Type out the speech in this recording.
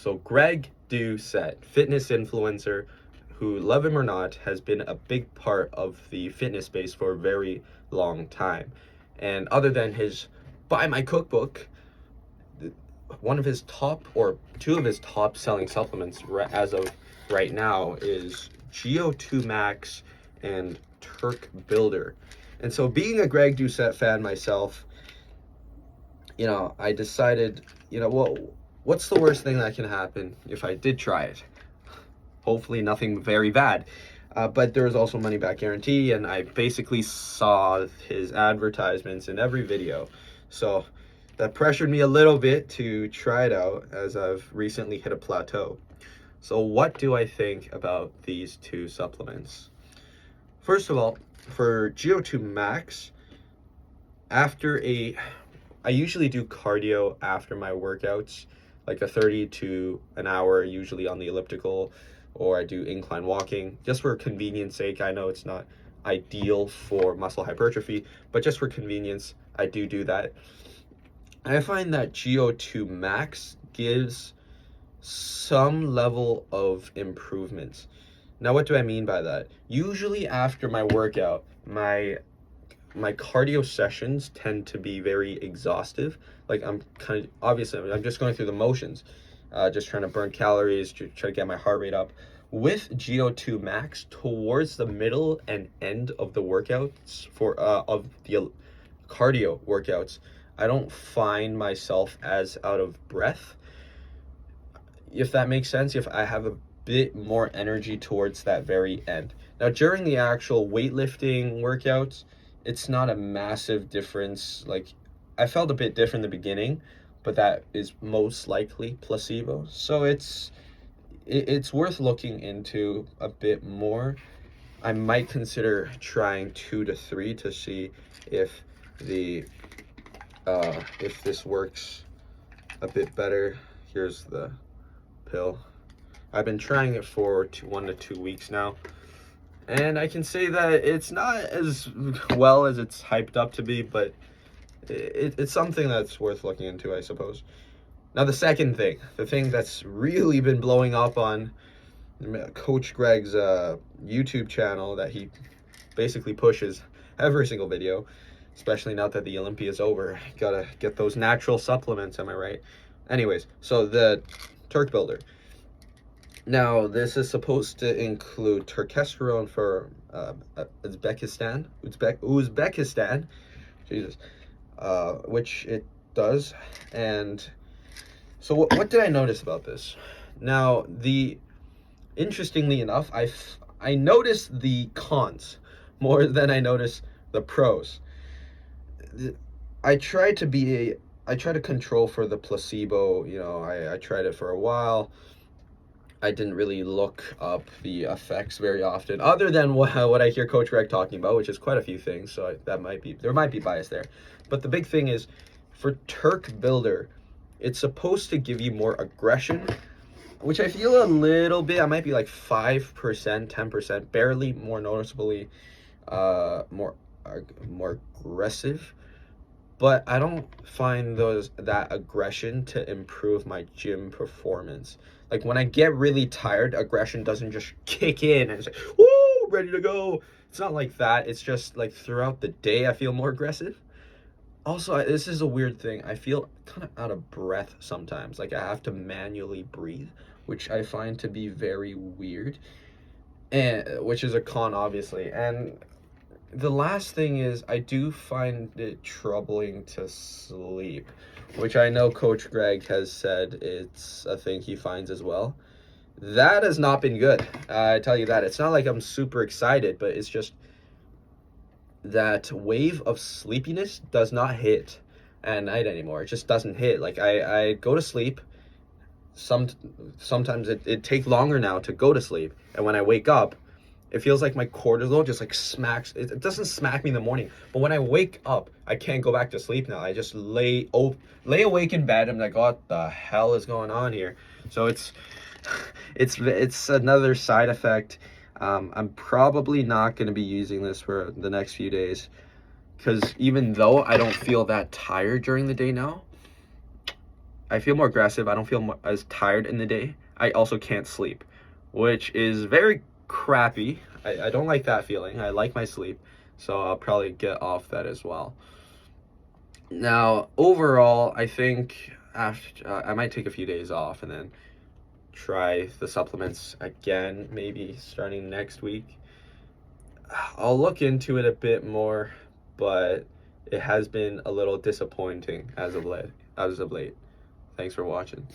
So Greg Doucette, fitness influencer, who, love him or not, has been a big part of the fitness space for a very long time. And other than his Buy My Cookbook, one of his top, or two of his top selling supplements as of right now is GO2 Max and Turk Builder. And so, being a Greg Doucette fan myself, I decided, what's the worst thing that can happen if I did try it? Hopefully nothing very bad. But there was also money back guarantee, and I basically saw his advertisements in every video. So that pressured me a little bit to try it out, as I've recently hit a plateau. So what do I think about these two supplements? First of all, for GO2 Max, I usually do cardio after my workouts, like a 30 to an hour, usually on the elliptical, or I do incline walking, just for convenience sake. I know it's not ideal for muscle hypertrophy, but just for convenience, I do that. I find that GO2 Max gives some level of improvement. Now, what do I mean by that? Usually after my workout, my cardio sessions tend to be very exhaustive. Like, I'm just going through the motions, just trying to burn calories, try to get my heart rate up. With GO2 Max, towards the middle and end of the workouts, of the cardio workouts, I don't find myself as out of breath, if that makes sense. If I have a bit more energy towards that very end. Now, during the actual weightlifting workouts, it's not a massive difference. Like, I felt a bit different in the beginning, but that is most likely placebo. So it's worth looking into a bit more. I might consider trying 2 to 3 to see if this works a bit better. Here's the pill. I've been trying it for 1 to 2 weeks now, and I can say that it's not as well as it's hyped up to be, but it's something that's worth looking into, I suppose. Now, the second thing, the thing that's really been blowing up on Coach Greg's YouTube channel, that he basically pushes every single video, especially now that the Olympia is over. Gotta get those natural supplements, am I right? Anyways, so the Turk Builder. Now, this is supposed to include turkesterone for Uzbekistan, Jesus, which it does. And so what did I notice about this? Now, interestingly enough, I noticed the cons more than I noticed the pros. I try to control for the placebo. I tried it for a while. I didn't really look up the effects very often, other than what I hear Coach Greg talking about, which is quite a few things. So there might be bias there. But the big thing is, for Turk Builder, it's supposed to give you more aggression, which I feel a little bit. I might be like 5%, 10%, barely more noticeably more aggressive. But I don't find that aggression to improve my gym performance. Like, when I get really tired, aggression doesn't just kick in and say, "Woo, ready to go." It's not like that. It's just like throughout the day I feel more aggressive. Also, this is a weird thing. I feel kind of out of breath sometimes. Like, I have to manually breathe, which I find to be very weird, and which is a con, obviously. And the last thing is, I do find it troubling to sleep, which I know Coach Greg has said it's a thing he finds as well. That has not been good. I tell you that. It's not like I'm super excited, but it's just that wave of sleepiness does not hit at night anymore. It just doesn't hit. Like, I go to sleep. Sometimes it takes longer now to go to sleep, and when I wake up, it feels like my cortisol just like smacks. It doesn't smack me in the morning, but when I wake up, I can't go back to sleep now. I just lay awake in bed. I'm like, what the hell is going on here? So it's another side effect. I'm probably not going to be using this for the next few days, because even though I don't feel that tired during the day now, I feel more aggressive. I don't feel as tired in the day. I also can't sleep, which is very crappy. I don't like that feeling. I like my sleep, so I'll probably get off that as well. Now, overall, I think after I might take a few days off and then try the supplements again, maybe starting next week. I'll look into it a bit more, but it has been a little disappointing as of late. Thanks for watching.